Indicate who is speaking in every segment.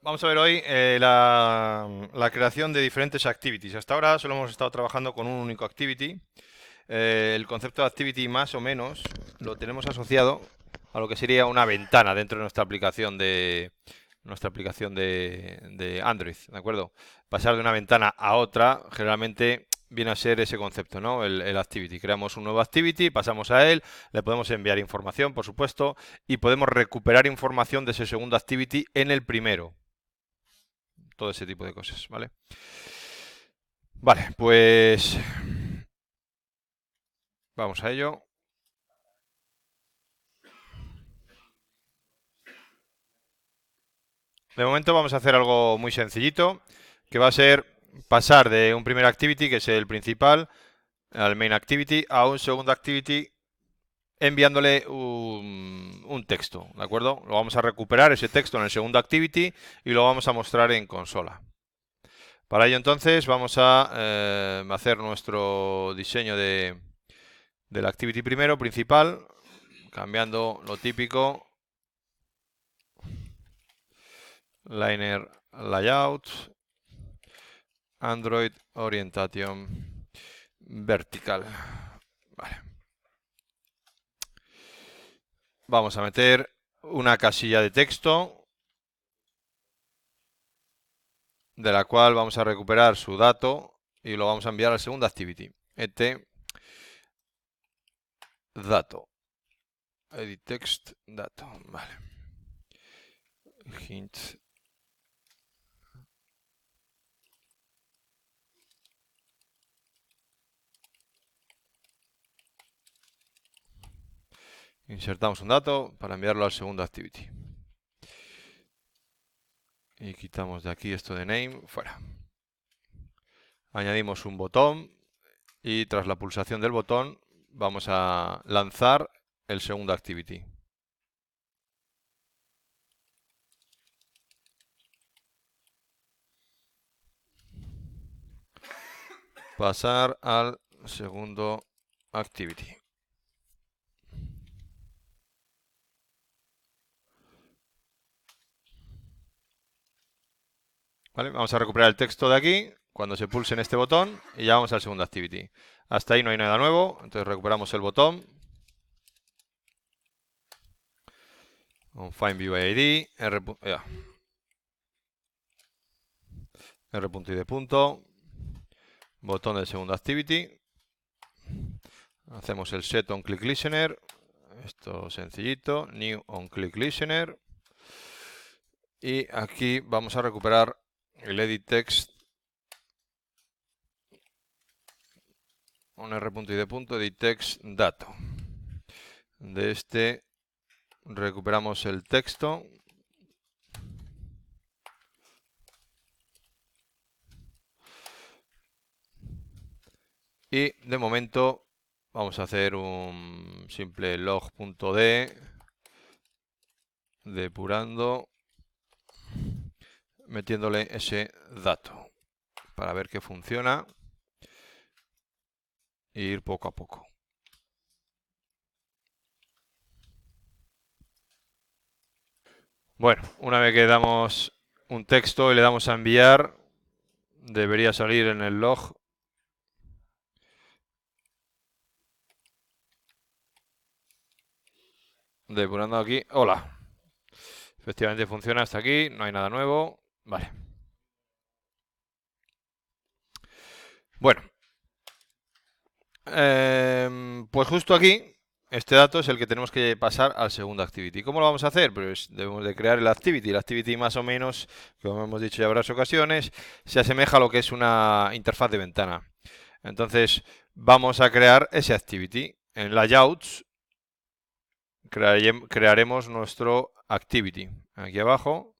Speaker 1: Vamos a ver hoy la creación de diferentes activities. Hasta ahora solo hemos estado trabajando con un único activity. El concepto de activity más o menos lo tenemos asociado a lo que sería una ventana dentro de nuestra aplicación de Android, ¿de acuerdo? Pasar de una ventana a otra generalmente viene a ser ese concepto, ¿no? El activity. Creamos un nuevo activity, pasamos a él, le podemos enviar información, por supuesto, y podemos recuperar información de ese segundo activity en el primero. Todo ese tipo de cosas, ¿vale? Vale, pues vamos a ello. De momento vamos a hacer algo muy sencillito, que va a ser pasar de un primer activity, que es el principal, al main activity, a un segundo activity enviándole un texto, ¿de acuerdo? Lo vamos a recuperar ese texto en el segundo activity y lo vamos a mostrar en consola. Para ello entonces vamos a hacer nuestro diseño del activity primero, principal, cambiando lo típico, liner layout, Android orientation vertical. Vale. Vamos a meter una casilla de texto de la cual vamos a recuperar su dato y lo vamos a enviar al segundo activity. Dato. Edit text dato. Vale. Hint. Insertamos un dato para enviarlo al segundo activity. Y quitamos de aquí esto de name, fuera. Añadimos un botón y tras la pulsación del botón vamos a lanzar el segundo activity. Pasar al segundo activity. ¿Vale? Vamos a recuperar el texto de aquí cuando se pulse en este botón y ya vamos al segundo activity. Hasta ahí no hay nada nuevo, entonces recuperamos el botón. On find view ID, r.id punto, botón del segundo activity. Hacemos el set on click listener. Esto sencillito, new on click listener. Y aquí vamos a recuperar el edit text on r.id punto edit text dato. De este recuperamos el texto. Y de momento vamos a hacer un simple log.d depurando, metiéndole ese dato para ver que funciona e ir poco a poco. Bueno, una vez que damos un texto y le damos a enviar, debería salir en el log. Depurando aquí. Hola. Efectivamente funciona hasta aquí, no hay nada nuevo. Vale. Bueno. Pues justo aquí, este dato es el que tenemos que pasar al segundo activity. ¿Cómo lo vamos a hacer? Pues debemos de crear el activity. El activity más o menos, como hemos dicho ya varias ocasiones, se asemeja a lo que es una interfaz de ventana. Entonces, vamos a crear ese activity. En layouts crearemos nuestro activity. Aquí abajo.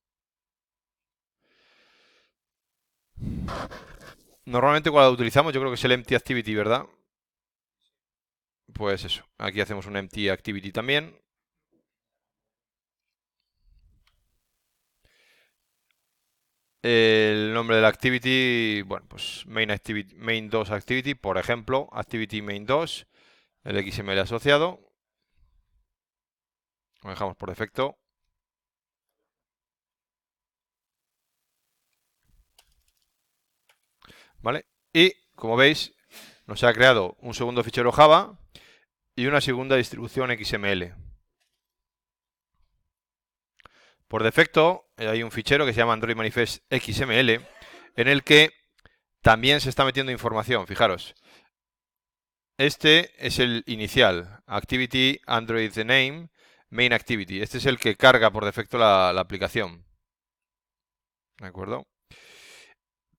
Speaker 1: Normalmente cuando lo utilizamos yo creo que es el empty activity, ¿verdad? Pues eso, aquí hacemos un empty activity también. El nombre del activity, bueno, pues main activity, main 2 activity, por ejemplo, activity main 2, el XML asociado. Lo dejamos por defecto. ¿vale? Y, como veis, nos ha creado un segundo fichero Java y una segunda distribución XML. Por defecto, hay un fichero que se llama Android Manifest XML, en el que también se está metiendo información, fijaros. Este es el inicial, Activity Android Name, Main Activity. Este es el que carga por defecto la aplicación. ¿De acuerdo?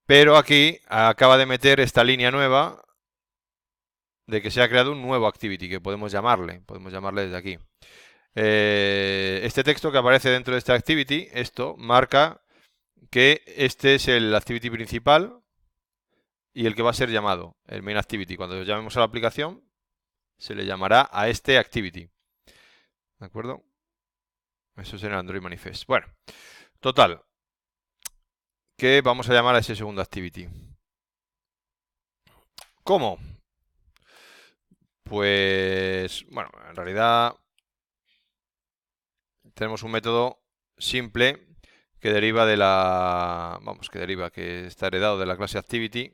Speaker 1: Pero aquí acaba de meter esta línea nueva de que se ha creado un nuevo Activity, que podemos llamarle desde aquí. Este texto que aparece dentro de este Activity, esto marca que este es el Activity principal y el que va a ser llamado, el Main Activity. Cuando llamemos a la aplicación, se le llamará a este Activity. ¿De acuerdo? Eso es en Android Manifest. Bueno, total, que vamos a llamar a ese segundo Activity. ¿Cómo? Pues, bueno, en realidad tenemos un método simple que deriva de que está heredado de la clase Activity,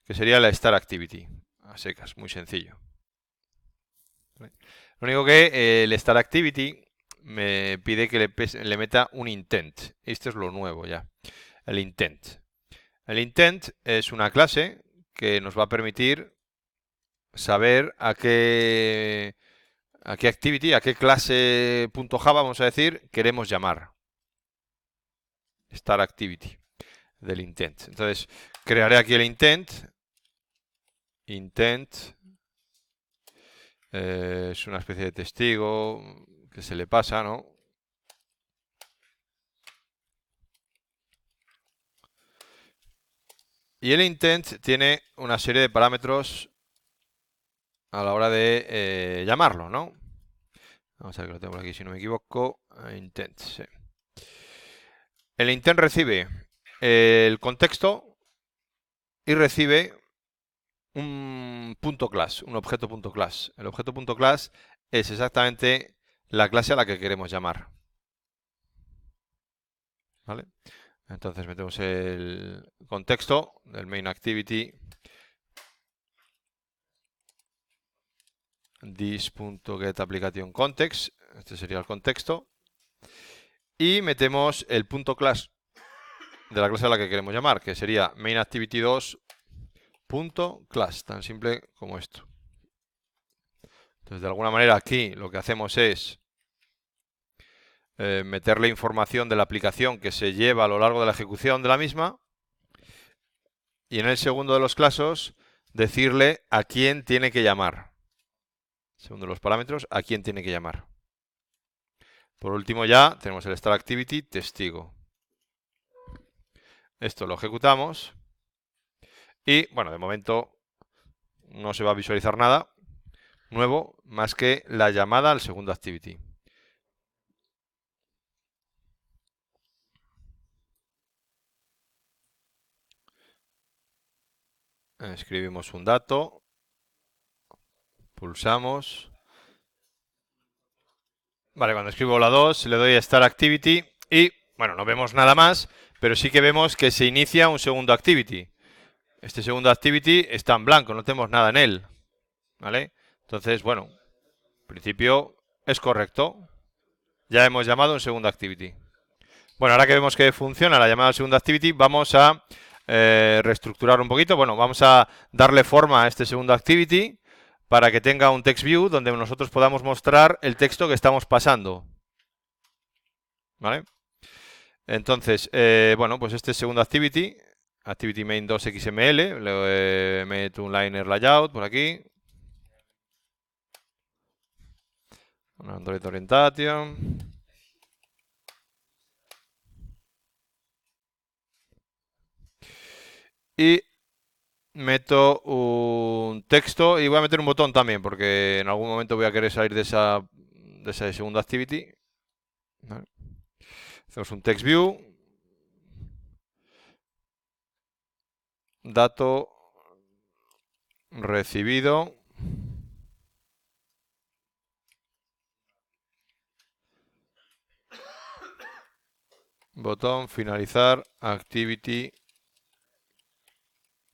Speaker 1: que sería la Start Activity, a secas, muy sencillo. ¿Vale? Lo único que el Start Activity me pide que le meta un intent. Esto es lo nuevo ya, el intent. El intent es una clase que nos va a permitir saber a qué activity, a qué clase .java, vamos a decir, queremos llamar. Start Activity del intent. Entonces, crearé aquí el intent. Intent es una especie de testigo que se le pasa, ¿no? Y el intent tiene una serie de parámetros a la hora de llamarlo, ¿no? Vamos a ver que lo tengo aquí si no me equivoco. Intent, sí. El intent recibe el contexto y recibe un .class, un objeto .class. El objeto .class es exactamente la clase a la que queremos llamar. ¿Vale? Entonces metemos el contexto del main activity this.getApplicationContext, este sería el contexto, y metemos el .class de la clase a la que queremos llamar, que sería mainActivity2.class, tan simple como esto. Entonces, de alguna manera aquí lo que hacemos es meterle información de la aplicación que se lleva a lo largo de la ejecución de la misma, y en el segundo de los casos decirle a quién tiene que llamar. Segundo de los parámetros, a quién tiene que llamar. Por último ya tenemos el Start Activity testigo. Esto lo ejecutamos y, bueno, de momento no se va a visualizar nada nuevo más que la llamada al segundo Activity. Escribimos un dato, pulsamos. Vale, cuando escribo la 2 le doy a Start Activity y, bueno, no vemos nada más, pero sí que vemos que se inicia un segundo Activity. Este segundo Activity está en blanco, no tenemos nada en él. ¿Vale? Entonces, bueno, en principio es correcto. Ya hemos llamado un segundo Activity. Bueno, ahora que vemos que funciona la llamada al segundo Activity, vamos a reestructurar un poquito. Bueno, vamos a darle forma a este segundo Activity para que tenga un text view donde nosotros podamos mostrar el texto que estamos pasando. ¿Vale? Entonces, bueno, pues este segundo Activity, Activity Main 2 XML, le meto un liner layout por aquí. Un Android Orientation. Y meto un texto y voy a meter un botón también, porque en algún momento voy a querer salir de esa segunda activity. ¿Vale? Hacemos un text view. Dato recibido. Botón finalizar activity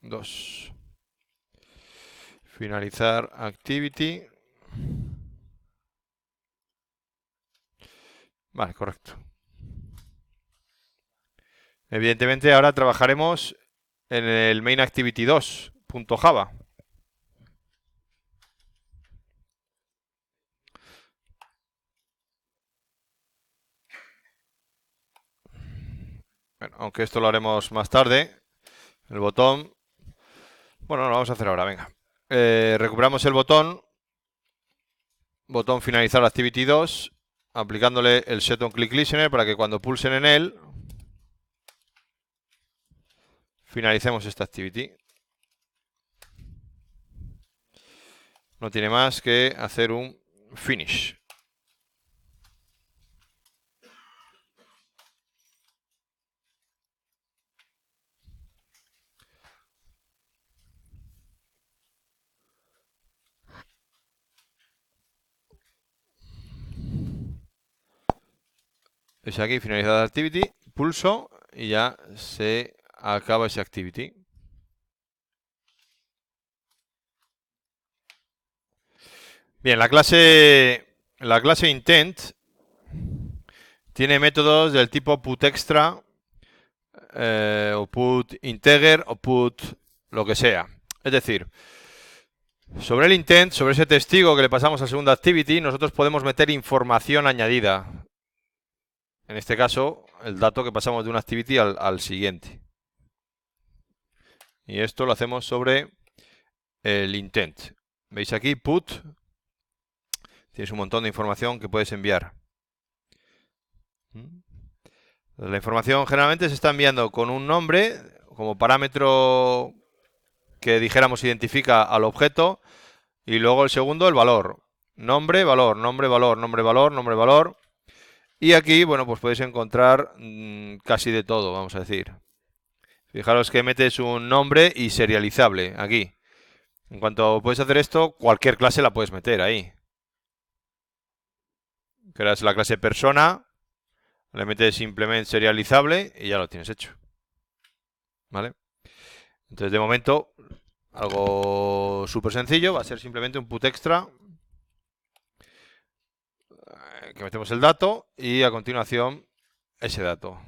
Speaker 1: 2. Finalizar activity. Vale, correcto. Evidentemente ahora trabajaremos en el main activity 2.java. Bueno, aunque esto lo haremos más tarde. El botón. Bueno, lo vamos a hacer ahora, venga. Recuperamos el botón. Botón finalizar activity 2. Aplicándole el set on click listener para que cuando pulsen en él finalicemos esta activity. No tiene más que hacer un finish. Es aquí finalizada la activity, pulso y ya se acaba esa activity. Bien, la clase intent tiene métodos del tipo putExtra o putInteger o put lo que sea. Es decir, sobre el intent, sobre ese testigo que le pasamos al segundo activity, nosotros podemos meter información añadida. En este caso, el dato que pasamos de una activity al siguiente. Y esto lo hacemos sobre el intent. ¿Veis aquí? Put. Tienes un montón de información que puedes enviar. La información generalmente se está enviando con un nombre como parámetro que dijéramos identifica al objeto y luego el segundo el valor. Nombre, valor, nombre, valor, nombre, valor, nombre, valor. Y aquí, bueno, pues podéis encontrar casi de todo, vamos a decir. Fijaros que metes un nombre y serializable aquí. En cuanto puedes hacer esto, cualquier clase la puedes meter ahí. Creas la clase persona, le metes simplemente serializable y ya lo tienes hecho. ¿Vale? Entonces, de momento, algo súper sencillo, va a ser simplemente un putExtra que metemos el dato y a continuación ese dato,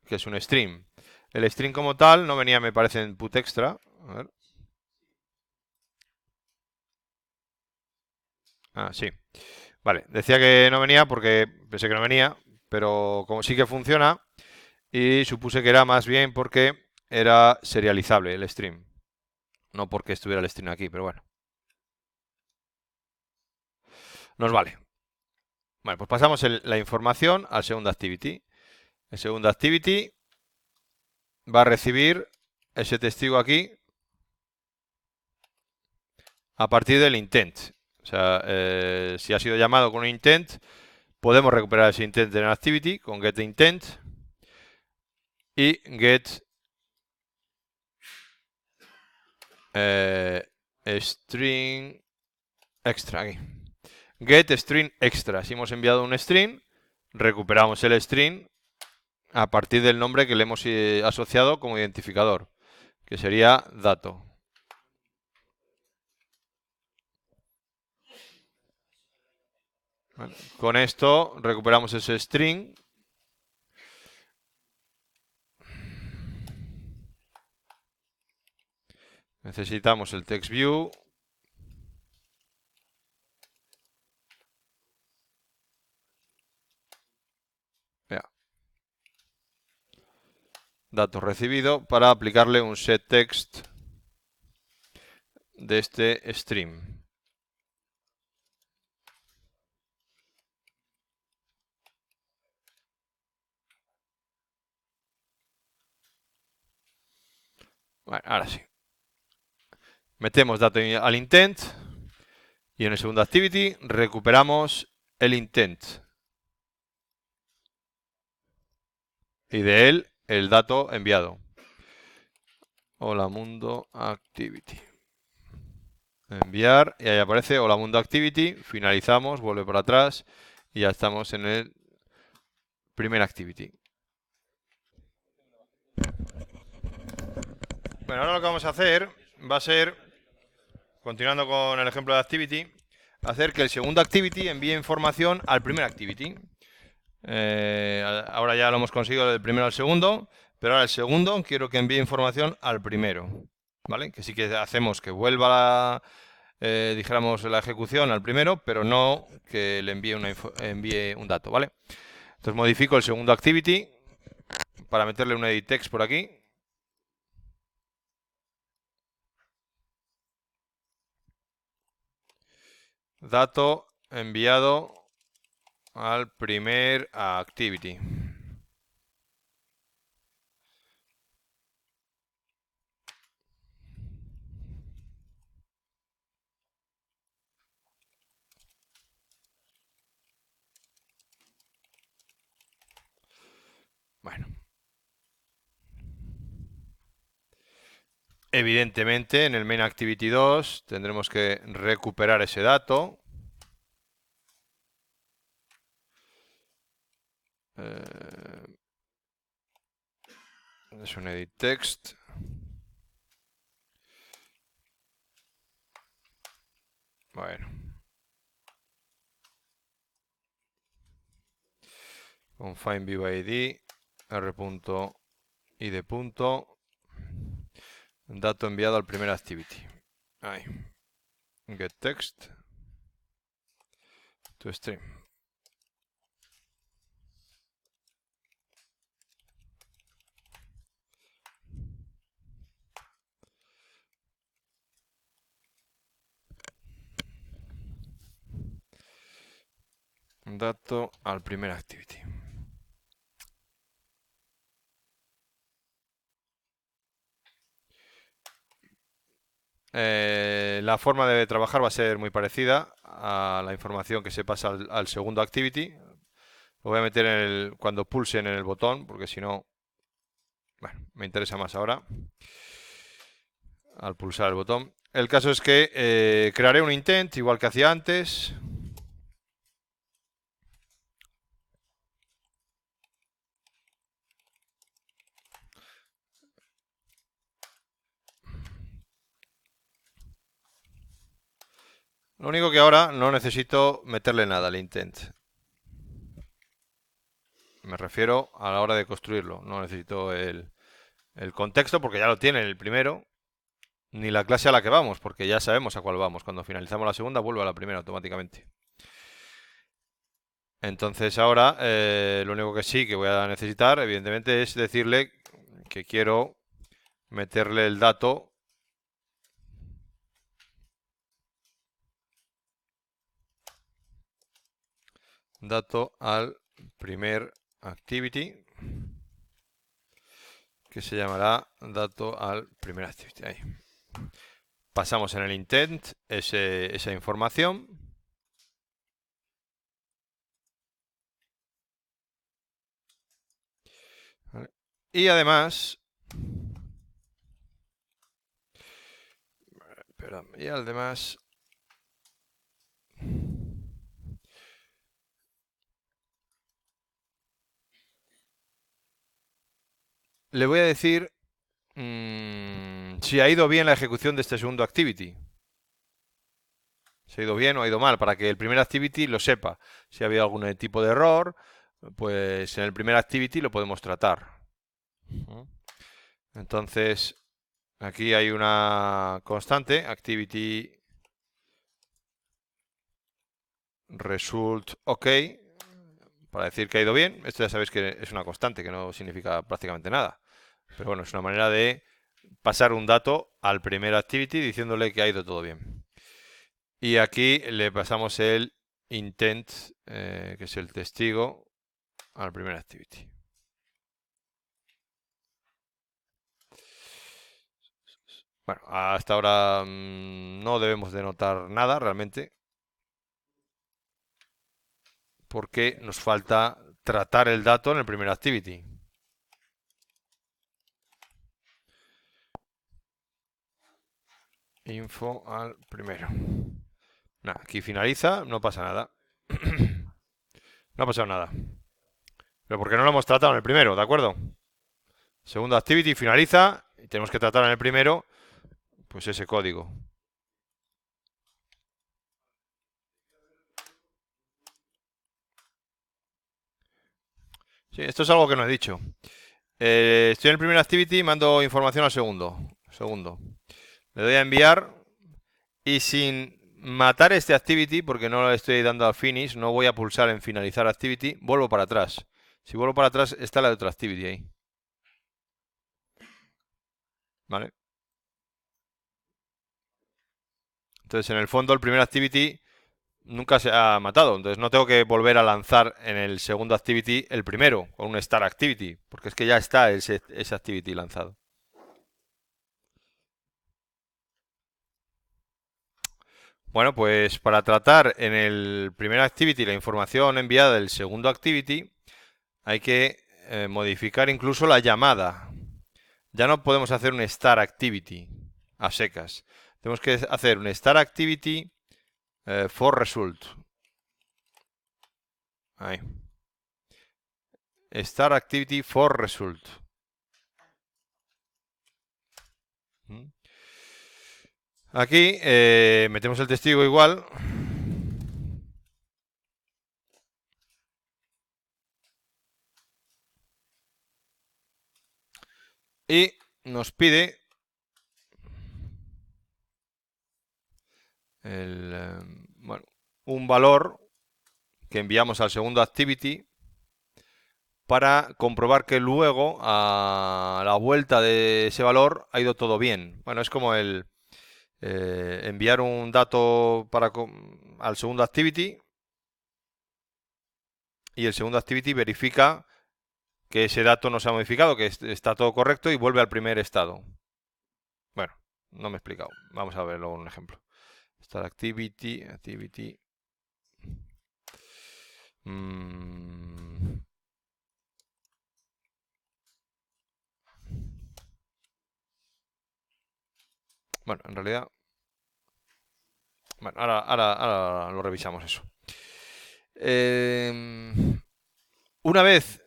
Speaker 1: que es un string. El string como tal no venía, me parece, en putExtra. A ver. Ah, sí. Vale, decía que no venía porque pensé que no venía, pero como sí que funciona y supuse que era más bien porque era serializable el string. No porque estuviera el string aquí, pero bueno. Nos vale. Vale, pues pasamos la información al segundo activity. El segundo activity va a recibir ese testigo aquí a partir del intent. O sea, si ha sido llamado con un intent, podemos recuperar ese intent en el activity con getIntent y get string extra aquí. Get string extra. Si hemos enviado un string, recuperamos el string a partir del nombre que le hemos asociado como identificador, que sería dato. Bueno, con esto recuperamos ese string. Necesitamos el text view. Dato recibido para aplicarle un setText de este stream. Bueno, ahora sí. Metemos dato al intent y en el segundo activity recuperamos el intent. Y de él el dato enviado. Hola mundo activity. Enviar y ahí aparece hola mundo activity. Finalizamos, vuelve para atrás y ya estamos en el primer activity. Bueno, ahora lo que vamos a hacer va a ser, continuando con el ejemplo de activity, hacer que el segundo activity envíe información al primer activity. Ahora ya lo hemos conseguido del primero al segundo, pero ahora el segundo quiero que envíe información al primero, ¿vale? Que sí que hacemos que vuelva dijéramos la ejecución al primero, pero no que le envíe un dato, ¿vale? Entonces modifico el segundo activity para meterle un edit text por aquí. Dato enviado al primer activity. Bueno. Evidentemente, en el main activity 2 tendremos que recuperar ese dato. Es un edit text. Bueno. Con find byid, r.id. Dato enviado al primer activity. Ahí. Get text to stream. Dato al primer activity. La forma de trabajar va a ser muy parecida a la información que se pasa al segundo activity. Lo voy a meter cuando pulsen en el botón, porque si no, bueno, me interesa más ahora. Al pulsar el botón. El caso es que crearé un intent, igual que hacía antes. Lo único que ahora no necesito meterle nada al intent. Me refiero a la hora de construirlo. No necesito el contexto porque ya lo tiene el primero. Ni la clase a la que vamos, porque ya sabemos a cuál vamos. Cuando finalizamos la segunda, vuelve a la primera automáticamente. Entonces ahora lo único que sí que voy a necesitar, evidentemente, es decirle que quiero meterle el dato al primer activity, que se llamará dato al primer activity. Ahí. Pasamos en el intent esa información. ¿Vale? Y además, perdón, y además le voy a decir si ha ido bien la ejecución de este segundo activity. Si ha ido bien o ha ido mal, para que el primer activity lo sepa. Si ha habido algún tipo de error, pues en el primer activity lo podemos tratar. Entonces, aquí hay una constante, activity result OK, para decir que ha ido bien. Esto ya sabéis que es una constante, que no significa prácticamente nada. Pero bueno, es una manera de pasar un dato al primer activity diciéndole que ha ido todo bien. Y aquí le pasamos el intent, que es el testigo, al primer activity. Bueno, hasta ahora no debemos de notar nada realmente, porque nos falta tratar el dato en el primer activity. Info al primero. Nada, aquí finaliza, no pasa nada. No ha pasado nada. Pero porque no lo hemos tratado en el primero, ¿de acuerdo? Segundo activity finaliza, Y tenemos que tratar en el primero, pues ese código. Sí, esto es algo que no he dicho. Estoy en el primer activity, mando información al segundo. Segundo. Le doy a enviar y sin matar este activity, porque no le estoy dando al finish, no voy a pulsar en finalizar activity, vuelvo para atrás. Si vuelvo para atrás, está la de otra activity ahí. ¿Vale? Entonces, en el fondo, el primer activity nunca se ha matado. Entonces, no tengo que volver a lanzar en el segundo activity el primero, con un start activity, porque es que ya está ese activity lanzado. Bueno, pues para tratar en el primer activity la información enviada del segundo activity, hay que modificar incluso la llamada. Ya no podemos hacer un start activity a secas. Tenemos que hacer un start activity for result. Ahí. Start activity for result. Aquí metemos el testigo igual. Y nos pide bueno, un valor que enviamos al segundo activity para comprobar que luego a la vuelta de ese valor ha ido todo bien. Bueno, es como el enviar un dato al segundo activity y el segundo activity verifica que ese dato no se ha modificado, que está todo correcto y vuelve al primer estado. Bueno, no me he explicado. Vamos a verlo un ejemplo. Start activity. Bueno, en realidad... Bueno, ahora lo revisamos eso. Una vez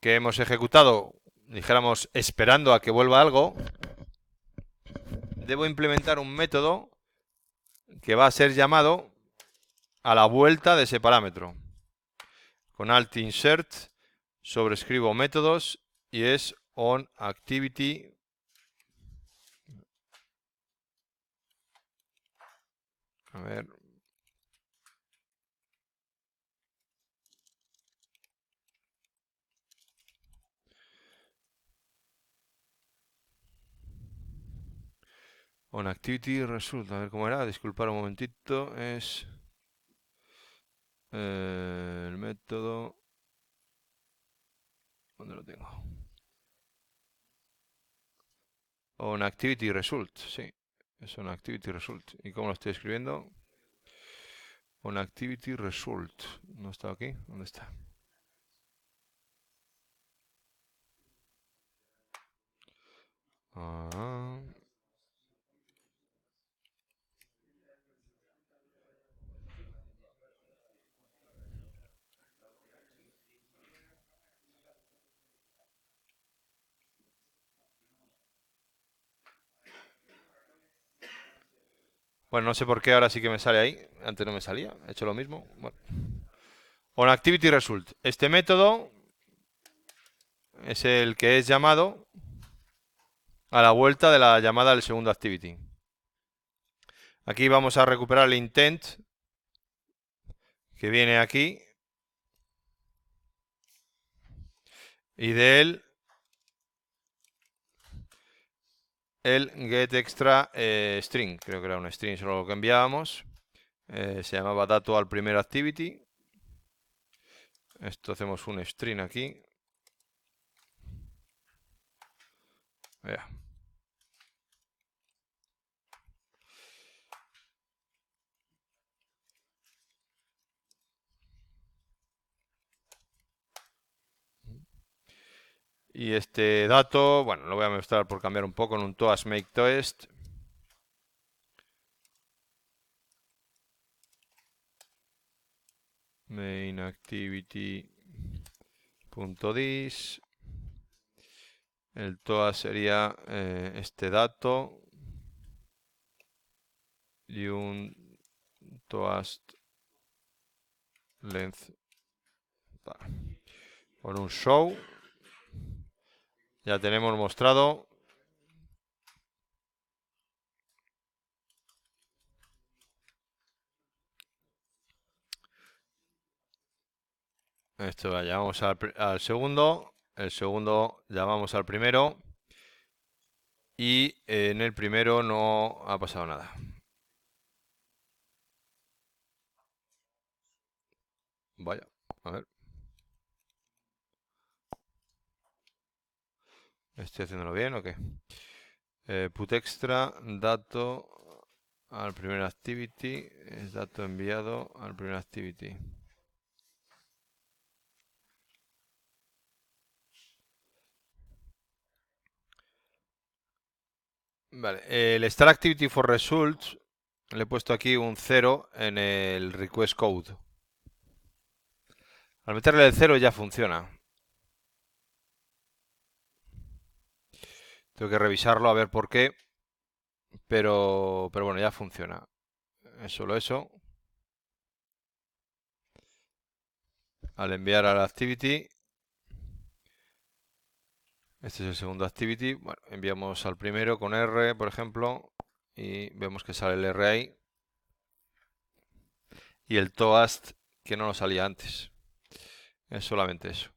Speaker 1: que hemos ejecutado, dijéramos, esperando a que vuelva algo, debo implementar un método que va a ser llamado a la vuelta de ese parámetro. Con alt insert sobrescribo métodos y es onActivity. A ver. OnActivity result. A ver cómo era. Disculpar un momentito. Es el método. ¿Dónde lo tengo? OnActivity result. Sí. Es OnActivity result. ¿Y cómo lo estoy escribiendo? OnActivity result. ¿No está aquí? ¿Dónde está? Ah. Bueno, no sé por qué ahora sí que me sale ahí. Antes no me salía. He hecho lo mismo. Bueno. OnActivity result. Este método es el que es llamado a la vuelta de la llamada del segundo activity. Aquí vamos a recuperar el intent que viene aquí y de él el getExtra string. Creo que era un string solo lo que enviábamos. Se llamaba dato al primer activity. Esto hacemos un string aquí. Vea. Y este dato, bueno, lo voy a mostrar por cambiar un poco en un toast make toast. Main activity.this El toast sería este dato y un toast length con un show. Ya tenemos mostrado. Esto llamamos al segundo. El segundo llamamos al primero. Y en el primero no ha pasado nada. Vaya, a ver. ¿Estoy haciéndolo bien o qué? Put extra, dato al primer activity, es dato enviado al primer activity. Vale, el start activity for results le he puesto aquí un 0 en el request code. Al meterle el 0 ya funciona. Tengo que revisarlo a ver por qué, pero bueno, ya funciona. Es solo eso. Al enviar al activity, este es el segundo activity. Bueno, enviamos al primero con R, por ejemplo, y vemos que sale el R ahí. Y el toast que no nos salía antes. Es solamente eso.